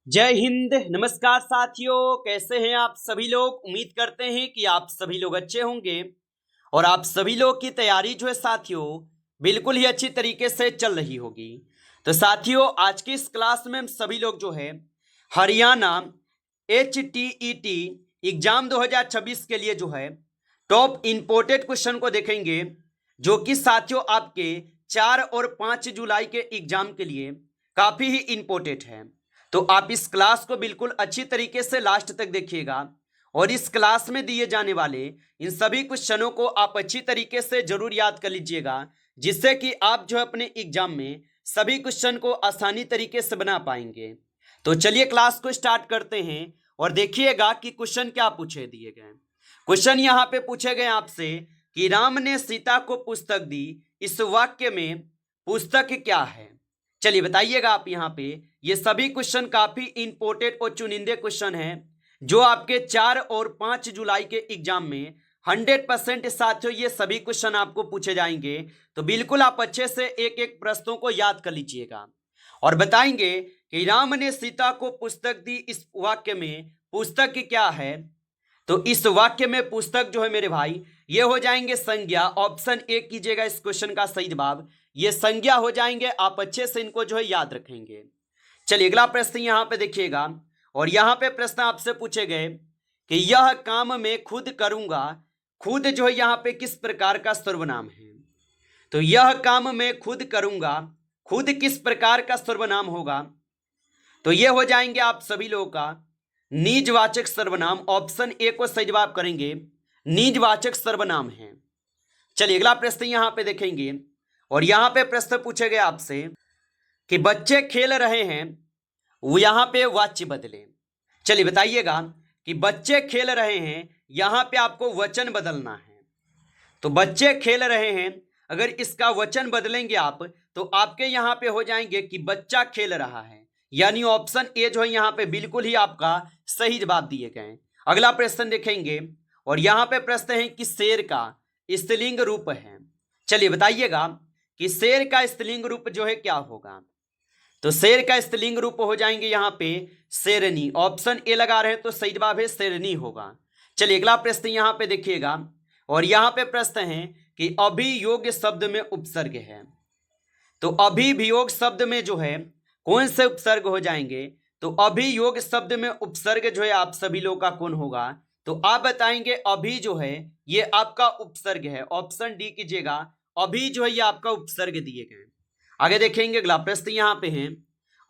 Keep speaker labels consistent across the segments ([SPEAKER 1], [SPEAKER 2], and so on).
[SPEAKER 1] जय हिंद। नमस्कार साथियों, कैसे हैं आप सभी लोग। उम्मीद करते हैं कि आप सभी लोग अच्छे होंगे और आप सभी लोग की तैयारी जो है साथियों बिल्कुल ही अच्छी तरीके से चल रही होगी। तो साथियों, आज की इस क्लास में हम सभी लोग जो है हरियाणा HTET एग्जाम 2026 के लिए जो है टॉप इंपोर्टेड क्वेश्चन को देखेंगे, जो कि साथियों आपके 4 और 5 जुलाई के एग्जाम के लिए काफी ही इंपोर्टेंट है। तो आप इस क्लास को बिल्कुल अच्छी तरीके से लास्ट तक देखिएगा और इस क्लास में दिए जाने वाले इन सभी क्वेश्चनों को आप अच्छी तरीके से जरूर याद कर लीजिएगा, जिससे कि आप जो अपने एग्जाम में सभी क्वेश्चन को आसानी तरीके से बना पाएंगे। तो चलिए क्लास को स्टार्ट करते हैं और देखिएगा कि क्वेश्चन क्या पूछे दिए गए। क्वेश्चन यहाँ पे पूछे गए आपसे कि राम ने सीता को पुस्तक दी, इस वाक्य में पुस्तक क्या है। चलिए बताइएगा आप यहाँ पे। ये सभी क्वेश्चन काफी इंपोर्टेंट और चुनिंदे क्वेश्चन हैं, जो आपके 4 और 5 जुलाई के एग्जाम में 100% साथियों ये सभी क्वेश्चन आपको पूछे जाएंगे। तो बिल्कुल आप अच्छे से एक एक प्रश्नों को याद कर लीजिएगा और बताएंगे कि राम ने सीता को पुस्तक दी, इस वाक्य में पुस्तक क्या है। तो इस वाक्य में पुस्तक जो है मेरे भाई ये हो जाएंगे संज्ञा। ऑप्शन ए कीजिएगा इस क्वेश्चन का सही जवाब। ये संज्ञा हो जाएंगे, आप अच्छे से इनको जो है याद रखेंगे। चलिए अगला प्रश्न यहाँ पे देखिएगा और यहाँ पे प्रश्न आपसे पूछे गए कि यह काम मैं खुद करूंगा, खुद जो है यहाँ पे किस प्रकार का सर्वनाम है। तो यह काम मैं खुद करूंगा, खुद किस प्रकार का सर्वनाम होगा। तो ये हो जाएंगे आप सभी लोगों का निजवाचक सर्वनाम। ऑप्शन ए को सही जवाब करेंगे, निजवाचक सर्वनाम है। चलिए अगला प्रश्न यहाँ पे देखेंगे और यहाँ पे प्रश्न पूछे गए आपसे कि बच्चे खेल रहे हैं, वो यहाँ पे वाच्य बदले। चलिए बताइएगा कि बच्चे खेल रहे हैं, यहाँ पे आपको वचन बदलना है। तो बच्चे खेल रहे हैं, अगर इसका वचन बदलेंगे आप तो आपके यहाँ पे हो जाएंगे कि बच्चा खेल रहा है, यानी ऑप्शन ए जो है यहाँ पे बिल्कुल ही आपका सही जवाब दिए गए। अगला प्रश्न देखेंगे और यहाँ पे प्रश्न है कि शेर का स्त्रीलिंग रूप है। चलिए बताइएगा कि शेर का स्त्रीलिंग रूप जो है क्या होगा। तो शेर का स्त्रीलिंग रूप हो जाएंगे यहाँ पे शेरनी। ऑप्शन ए लगा रहे हैं तो सही जवाब है शेरनी होगा। चलिए अगला प्रश्न यहाँ पे देखिएगा और यहाँ पे प्रश्न है कि अभियोग शब्द में उपसर्ग है। तो अभियोग शब्द में जो है कौन से उपसर्ग हो जाएंगे। तो अभियोग शब्द में उपसर्ग जो है आप सभी लोग का कौन होगा। तो आप बताएंगे अभी जो है ये आपका उपसर्ग है। ऑप्शन डी कीजिएगा, अभी जो है ये आपका उपसर्ग दिए गए। आगे देखेंगे अगला प्रश्न यहाँ पे है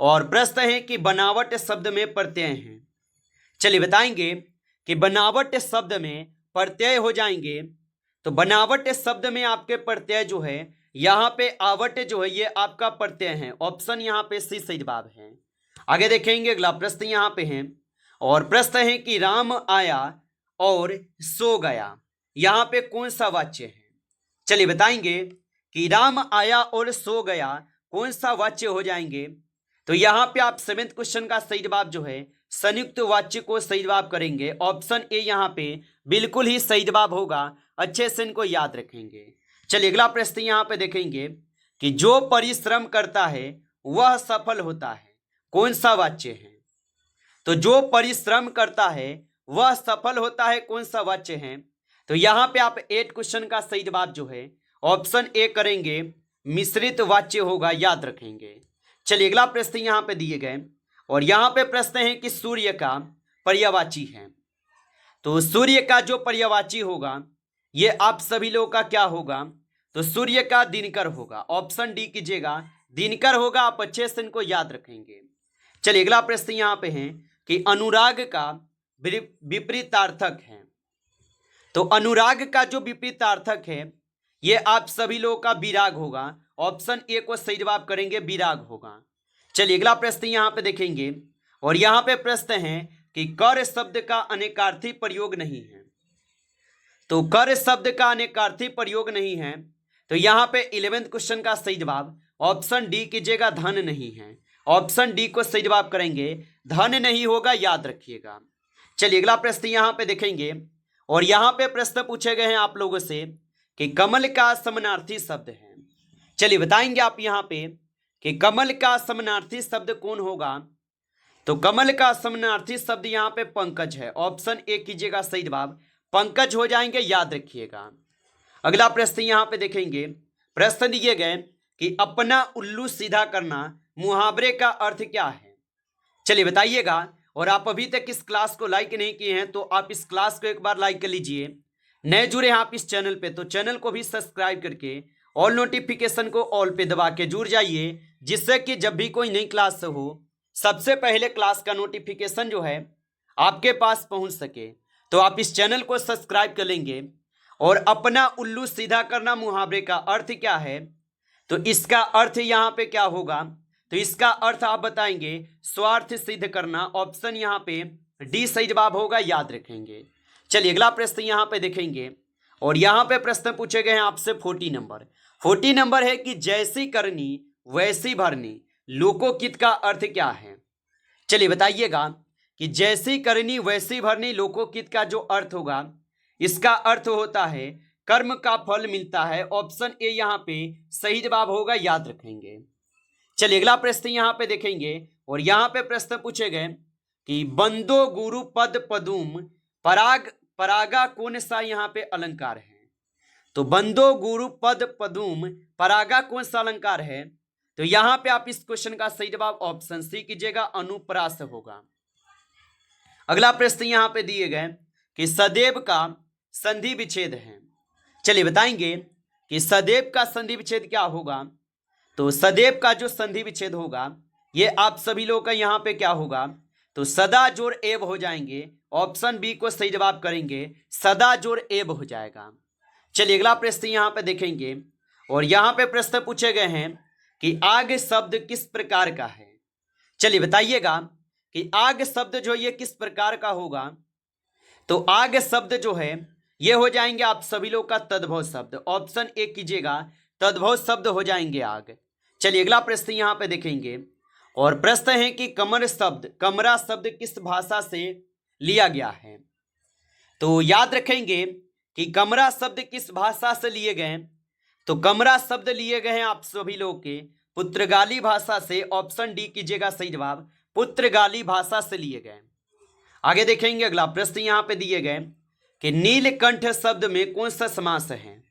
[SPEAKER 1] और प्रश्न है कि बनावट शब्द में प्रत्यय है। चलिए बताएंगे कि बनावट शब्द में प्रत्यय हो जाएंगे। तो बनावट शब्द में आपके प्रत्यय जो है यहाँ पे आवट जो है ये आपका प्रत्यय है। ऑप्शन यहाँ पे सी सही जवाब है। आगे देखेंगे अगला प्रश्न यहाँ पे है और प्रश्न है कि राम आया और सो गया, यहाँ पे कौन सा वाच्य है। चलिए बताएंगे कि राम आया और सो गया कौन सा वाच्य हो जाएंगे। तो यहाँ पे आप 7th क्वेश्चन का सही जवाब जो है संयुक्त वाच्य को सही जवाब करेंगे। ऑप्शन ए यहाँ पे बिल्कुल ही सही जवाब होगा, अच्छे से इनको याद रखेंगे। चलिए अगला प्रश्न यहाँ पे देखेंगे कि जो परिश्रम करता है वह सफल होता है, कौन सा वाच्य है। तो जो परिश्रम करता है वह सफल होता है, कौन सा वाच्य है। तो यहाँ पे आप 8 क्वेश्चन का सही जवाब जो है ऑप्शन ए करेंगे, मिश्रित वाच्य होगा, याद रखेंगे। चलिए अगला प्रश्न यहाँ पे दिए गए और यहाँ पे प्रश्न है कि सूर्य का पर्यायवाची है। तो सूर्य का जो पर्यायवाची होगा ये आप सभी लोगों का क्या होगा। तो सूर्य का दिनकर होगा। ऑप्शन डी कीजिएगा, दिनकर होगा, आप अच्छे से इनको याद रखेंगे। चलिए अगला प्रश्न यहाँ पे है कि अनुराग का विपरीतार्थक है। तो अनुराग का जो विपरीतार्थक है ये आप सभी लोगों का विराग होगा। ऑप्शन ए को सही जवाब करेंगे, विराग होगा। चलिए अगला प्रश्न यहाँ पे देखेंगे और यहाँ पे प्रश्न है कि कर शब्द का अनेकार्थी प्रयोग नहीं है। तो कर शब्द का अनेकार्थी प्रयोग नहीं है। तो यहाँ पे 11th क्वेश्चन का सही जवाब ऑप्शन डी कीजिएगा, धन नहीं है। ऑप्शन डी को सही जवाब करेंगे, धन नहीं होगा, याद रखिएगा। चलिए अगला प्रश्न यहाँ पे देखेंगे और यहाँ पे प्रश्न पूछे गए हैं आप लोगों से कि कमल का समानार्थी शब्द है। चलिए बताएंगे आप यहाँ पे कि कमल का समानार्थी शब्द कौन होगा। तो कमल का समानार्थी शब्द यहाँ पे पंकज है। ऑप्शन ए कीजिएगा सही जवाब, पंकज हो जाएंगे, याद रखिएगा। अगला प्रश्न यहाँ पे देखेंगे, प्रश्न दिए गए कि अपना उल्लू सीधा करना मुहावरे का अर्थ क्या है। चलिए बताइएगा। और आप अभी तक इस क्लास को लाइक नहीं किए हैं तो आप इस क्लास को एक बार लाइक कर लीजिए। नए जुड़े हैं आप इस चैनल पे तो चैनल को भी सब्सक्राइब करके ऑल नोटिफिकेशन को ऑल पे दबा के जुड़ जाइए, जिससे कि जब भी कोई नई क्लास हो सबसे पहले क्लास का नोटिफिकेशन जो है आपके पास पहुंच सके। तो आप इस चैनल को सब्सक्राइब कर लेंगे। और अपना उल्लू सीधा करना मुहावरे का अर्थ क्या है, तो इसका अर्थ यहाँ पे क्या होगा, तो इसका अर्थ आप बताएंगे स्वार्थ सिद्ध करना। ऑप्शन यहाँ पे डी सही जवाब होगा, याद रखेंगे। चलिए अगला प्रश्न यहाँ पे देखेंगे। और यहाँ पे प्रश्न पूछे गए हैं आपसे 40 नंबर है कि जैसी करनी वैसी भरनी लोकोकित का अर्थ क्या है। चलिए बताइएगा कि जैसी करनी वैसी भरनी लोकोकित का जो अर्थ होगा, इसका अर्थ होता है कर्म का फल मिलता है। ऑप्शन ए यहाँ पे सही जवाब होगा, याद रखेंगे। चलिए अगला प्रश्न यहाँ पे देखेंगे। और यहाँ पे प्रश्न पूछे गए कि बंदो गुरु पद पदुम पराग परागा कौन सा यहाँ पे अलंकार है। तो बंदो गुरु पद पदुम परागा कौन सा अलंकार है, तो यहाँ पे आप इस क्वेश्चन का सही जवाब ऑप्शन सी कीजिएगा, अनुप्रास होगा। अगला प्रश्न यहाँ पे दिए गए कि सदैव का संधि विच्छेद है। चलिए बताएंगे कि सदैव का संधि विच्छेद क्या होगा। तो सदैव का जो संधि विच्छेद होगा ये आप सभी लोगों का यहाँ पे क्या होगा, तो सदा जोड़ एव हो जाएंगे। ऑप्शन बी को सही जवाब करेंगे, सदा जोड़ एव हो जाएगा। चलिए अगला प्रश्न यहाँ पे देखेंगे। और यहाँ पे प्रश्न पूछे गए हैं कि आग शब्द किस प्रकार का है। चलिए बताइएगा कि आग शब्द जो ये किस प्रकार का होगा। तो आग शब्द जो है ये हो जाएंगे आप सभी लोग का तद्भव शब्द। ऑप्शन ए कीजिएगा, तद्भव शब्द हो जाएंगे आग। चलिए अगला प्रश्न यहाँ पे देखेंगे। और प्रश्न है कि कमरा शब्द किस भाषा से लिया गया है। तो याद रखेंगे कि कमरा शब्द किस भाषा से लिए गए, तो कमरा शब्द लिए गए हैं आप सभी लोग के पुर्तगाली भाषा से। ऑप्शन डी कीजिएगा सही जवाब, पुर्तगाली भाषा से लिए गए। आगे देखेंगे अगला प्रश्न यहाँ पे दिए गए कि नीलकंठ शब्द में कौन सा समास है।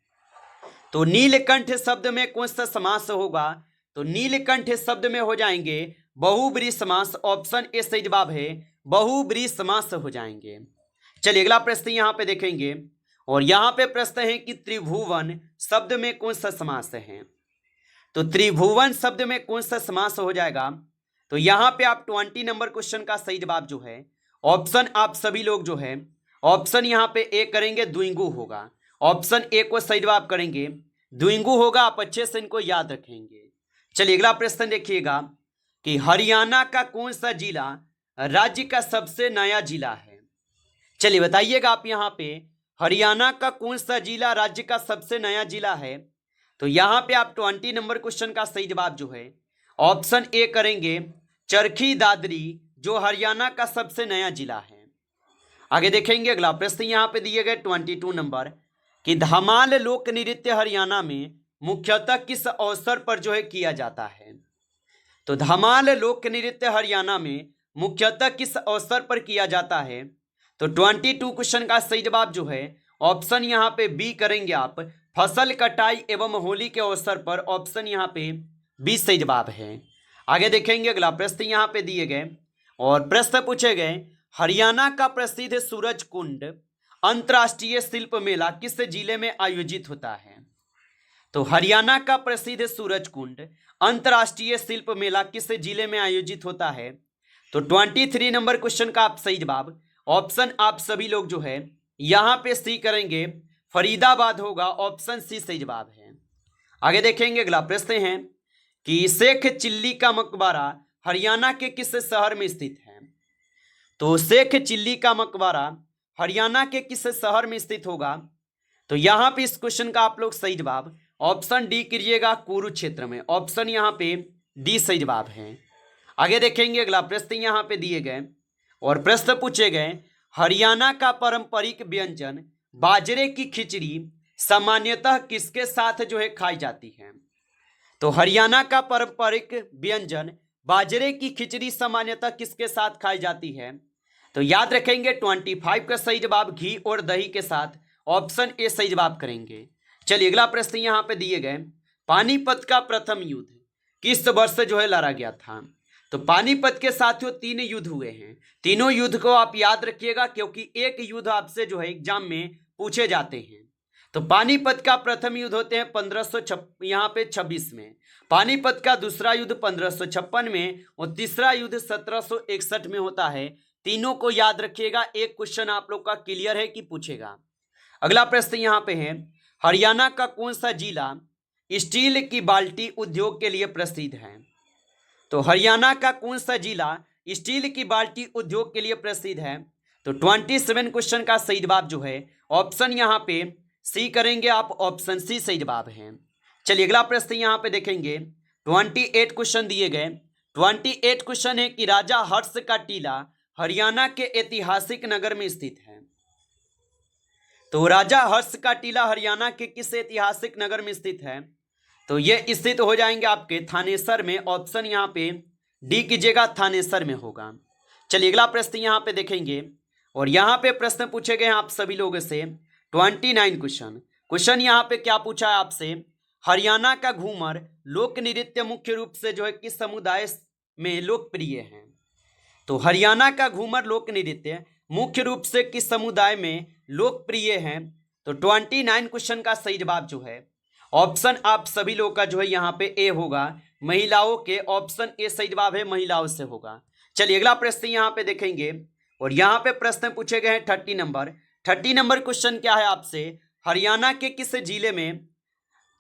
[SPEAKER 1] तो नीलकंठ शब्द में कौन सा समास होगा, तो नीलकंठ शब्द में हो जाएंगे बहुब्रीहि समास। ऑप्शन ए सही जवाब है, बहुब्रीहि समास हो जाएंगे। चलिए अगला प्रश्न यहाँ पे देखेंगे। और यहाँ पे प्रश्न है कि त्रिभुवन शब्द में कौन सा समास है। तो त्रिभुवन शब्द में कौन सा समास हो जाएगा, तो यहाँ पे आप 20 नंबर क्वेश्चन का सही जवाब जो है ऑप्शन आप सभी लोग जो है ऑप्शन यहाँ पे ए करेंगे, द्विगु होगा। ऑप्शन ए को सही जवाब करेंगे, द्विगु होगा। आप अच्छे से इनको याद रखेंगे। चलिए अगला प्रश्न देखिएगा कि हरियाणा का कौन सा जिला राज्य का सबसे नया जिला है। चलिए बताइएगा आप यहाँ पे हरियाणा का कौन सा जिला राज्य का सबसे नया जिला है। तो यहाँ पे आप 20 नंबर क्वेश्चन का सही जवाब जो है ऑप्शन ए करेंगे, चरखी दादरी, जो हरियाणा का सबसे नया जिला है। आगे देखेंगे अगला प्रश्न यहाँ पे दिए गए 22 नंबर कि धमाल लोक नृत्य हरियाणा में मुख्यतः किस अवसर पर जो है किया जाता है। तो धमाल लोक नृत्य हरियाणा में मुख्यतः किस अवसर पर किया जाता है। तो 22 क्वेश्चन का सही जवाब जो है ऑप्शन यहाँ पे बी करेंगे आप, फसल कटाई एवं होली के अवसर पर। ऑप्शन यहाँ पे बी सही जवाब है। आगे देखेंगे अगला प्रश्न यहाँ पे दिए गए। और प्रश्न पूछे गए हरियाणा का प्रसिद्ध सूरज कुंड अंतर्राष्ट्रीय शिल्प मेला किस जिले में आयोजित होता है। तो हरियाणा का प्रसिद्ध सूरज कुंड अंतर्राष्ट्रीय शिल्प मेला किस जिले में आयोजित होता है। तो 23 नंबर क्वेश्चन का आप सही जवाब ऑप्शन आप सभी लोग जो है यहाँ पे सी करेंगे, फरीदाबाद होगा। ऑप्शन सी सही जवाब है। आगे देखेंगे अगला प्रश्न है कि शेख चिल्ली का मकबरा हरियाणा के किस शहर में स्थित है। तो शेख चिल्ली का मकबरा हरियाणा के किस शहर में स्थित होगा। तो यहाँ पे इस क्वेश्चन का आप लोग सही जवाब ऑप्शन डी कीजिएगा, कुरुक्षेत्र में। ऑप्शन यहाँ पे डी सही जवाब है। आगे देखेंगे अगला प्रश्न यहाँ पे दिए गए। और प्रश्न पूछे गए हरियाणा का पारंपरिक व्यंजन बाजरे की खिचड़ी सामान्यतः किसके साथ जो है खाई जाती है। तो हरियाणा का पारंपरिक व्यंजन बाजरे की खिचड़ी सामान्यतः किसके साथ खाई जाती है? तो याद रखेंगे 25 का सही जवाब घी और दही के साथ, ऑप्शन ए सही जवाब करेंगे। चलिए अगला प्रश्न यहाँ पे दिए गए, पानीपत का प्रथम युद्ध किस वर्ष जो है लड़ा गया था? तो पानीपत के साथियों 3 युद्ध हुए हैं, तीनों युद्ध को आप याद रखिएगा क्योंकि एक युद्ध आपसे जो है एग्जाम में पूछे जाते हैं। तो पानीपत का प्रथम युद्ध होते हैं 1526 में, पानीपत का दूसरा युद्ध 1556 में और तीसरा युद्ध 1761 में होता है। तीनों को याद रखिएगा, एक क्वेश्चन आप लोग का क्लियर है कि पूछेगा। अगला प्रश्न यहाँ पे है, हरियाणा का कौन सा जिला स्टील की बाल्टी उद्योग के लिए प्रसिद्ध है? तो हरियाणा का कौन सा जिला स्टील की बाल्टी उद्योग के लिए प्रसिद्ध है? तो 27 क्वेश्चन का सही जवाब जो है ऑप्शन यहाँ पे सी करेंगे आप, ऑप्शन सी सही जवाब है। चलिए अगला प्रश्न यहाँ पे देखेंगे, 28 क्वेश्चन दिए गए। 28 क्वेश्चन है कि राजा हर्ष का टीला हरियाणा के ऐतिहासिक नगर में स्थित है। तो राजा हर्ष का टीला हरियाणा के किस ऐतिहासिक नगर में स्थित है? तो ये स्थित हो जाएंगे आपके थानेसर में, ऑप्शन यहाँ पे डी कीजिएगा, थानेसर में होगा। चलिए अगला प्रश्न यहाँ पे देखेंगे और यहाँ पे प्रश्न पूछे गए हैं आप सभी लोगों से 29 क्वेश्चन यहाँ पे क्या पूछा है आपसे, हरियाणा का घूमर लोक नृत्य मुख्य रूप से जो है किस समुदाय में लोकप्रिय है? तो हरियाणा का घूमर लोक नृत्य मुख्य रूप से किस समुदाय में लोकप्रिय है? तो 29 क्वेश्चन का सही जवाब जो है ऑप्शन आप सभी लोग का जो है यहाँ पे ए होगा, महिलाओं के, ऑप्शन ए सही जवाब है, महिलाओं से होगा। चलिए अगला प्रश्न यहाँ पे देखेंगे और यहाँ पे प्रश्न पूछे गए हैं 30 नंबर क्वेश्चन क्या है आपसे, हरियाणा के किस जिले में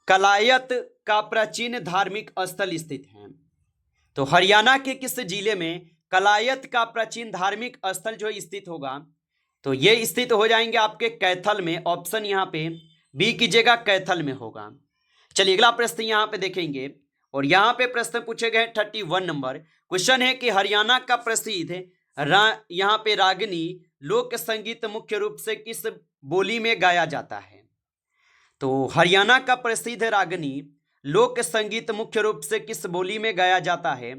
[SPEAKER 1] कलायत का प्राचीन धार्मिक स्थल स्थित है? तो हरियाणा के किस जिले में कलायत का प्राचीन धार्मिक स्थल जो स्थित होगा? तो ये स्थित हो जाएंगे आपके कैथल में, ऑप्शन यहाँ पे बी कीजिएगा, कैथल में होगा। चलिए अगला प्रश्न यहाँ पे देखेंगे और यहाँ पे प्रश्न पूछे गए 31 नंबर क्वेश्चन है कि हरियाणा का प्रसिद्ध यहाँ पे रागनी लोक संगीत मुख्य रूप से किस बोली में गाया जाता है? तो हरियाणा का प्रसिद्ध रागनी लोक संगीत मुख्य रूप से किस बोली में गाया जाता है?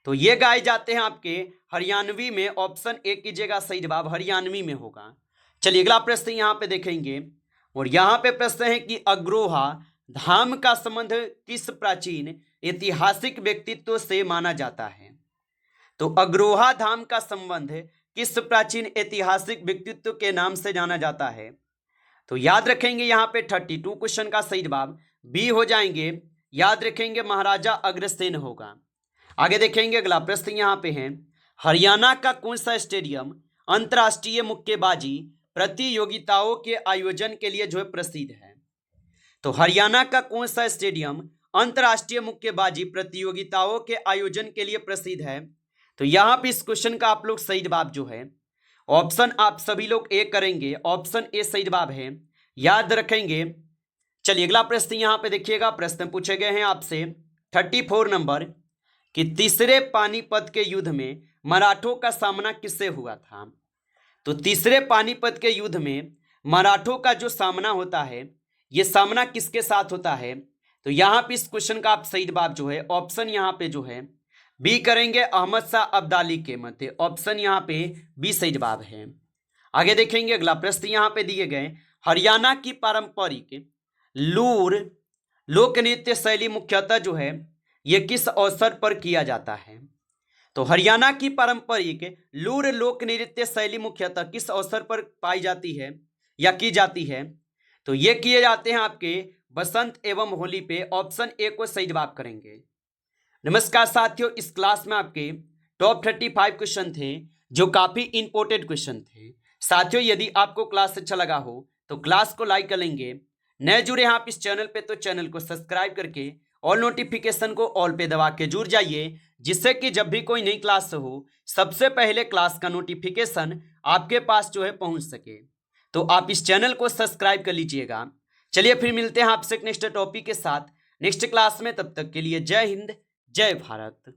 [SPEAKER 1] तो ये गाए जाते हैं आपके हरियाणवी में, ऑप्शन ए कीजिएगा सही जवाब, हरियाणवी में होगा। चलिए अगला प्रश्न यहाँ पे देखेंगे और यहाँ पे प्रश्न है कि अग्रोहा धाम का संबंध किस प्राचीन ऐतिहासिक व्यक्तित्व से माना जाता है? तो अग्रोहा धाम का संबंध किस प्राचीन ऐतिहासिक व्यक्तित्व के नाम से जाना जाता है? तो याद रखेंगे यहाँ पे 32 क्वेश्चन का सही जवाब बी हो जाएंगे, याद रखेंगे महाराजा अग्रसेन होगा। आगे देखेंगे अगला प्रश्न यहाँ पे है, हरियाणा का कौन सा स्टेडियम अंतर्राष्ट्रीय मुक्केबाजी प्रतियोगिताओं के आयोजन के लिए जो है प्रसिद्ध है? तो हरियाणा का कौन सा स्टेडियम अंतर्राष्ट्रीय मुक्केबाजी प्रतियोगिताओं के आयोजन के लिए प्रसिद्ध है? तो यहाँ पे इस क्वेश्चन का आप लोग सही जवाब जो है ऑप्शन आप सभी लोग ए करेंगे, ऑप्शन ए सही जवाब है, याद रखेंगे। चलिए अगला प्रश्न यहाँ पे देखिएगा, प्रश्न पूछे गए हैं आपसे 34 नंबर कि तीसरे पानीपत के युद्ध में मराठों का सामना किससे हुआ था? तो तीसरे पानीपत के युद्ध में मराठों का जो सामना होता है, ये सामना किसके साथ होता है? तो यहाँ पे इस क्वेश्चन का आप सही जवाब जो है ऑप्शन यहाँ पे जो है बी करेंगे, अहमद शाह अब्दाली के मत, ऑप्शन यहाँ पे बी सही जवाब है। आगे देखेंगे अगला प्रश्न यहाँ पे दिए गए, हरियाणा की पारंपरिक लूर लोक नृत्य शैली मुख्यतः जो है ये किस अवसर पर किया जाता है? तो हरियाणा की पारंपरिक लूर लोक नृत्य शैली मुख्यतः किस अवसर पर पाई जाती है या की जाती है? तो ये किए जाते हैं आपके बसंत एवं होली पे, ऑप्शन ए को सही जवाब करेंगे। नमस्कार साथियों, इस क्लास में आपके टॉप 35 क्वेश्चन थे जो काफी इंपॉर्टेंट क्वेश्चन थे। साथियों यदि आपको क्लास अच्छा लगा हो तो क्लास को लाइक कर लेंगे, नए जुड़े हैं आप इस चैनल पे तो चैनल को सब्सक्राइब करके ऑल नोटिफिकेशन को ऑल पे दबा के जुड़ जाइए, जिससे कि जब भी कोई नई क्लास हो सबसे पहले क्लास का नोटिफिकेशन आपके पास जो है पहुंच सके। तो आप इस चैनल को सब्सक्राइब कर लीजिएगा। चलिए फिर मिलते हैं आपसे नेक्स्ट टॉपिक के साथ नेक्स्ट क्लास में, तब तक के लिए जय हिंद जय भारत।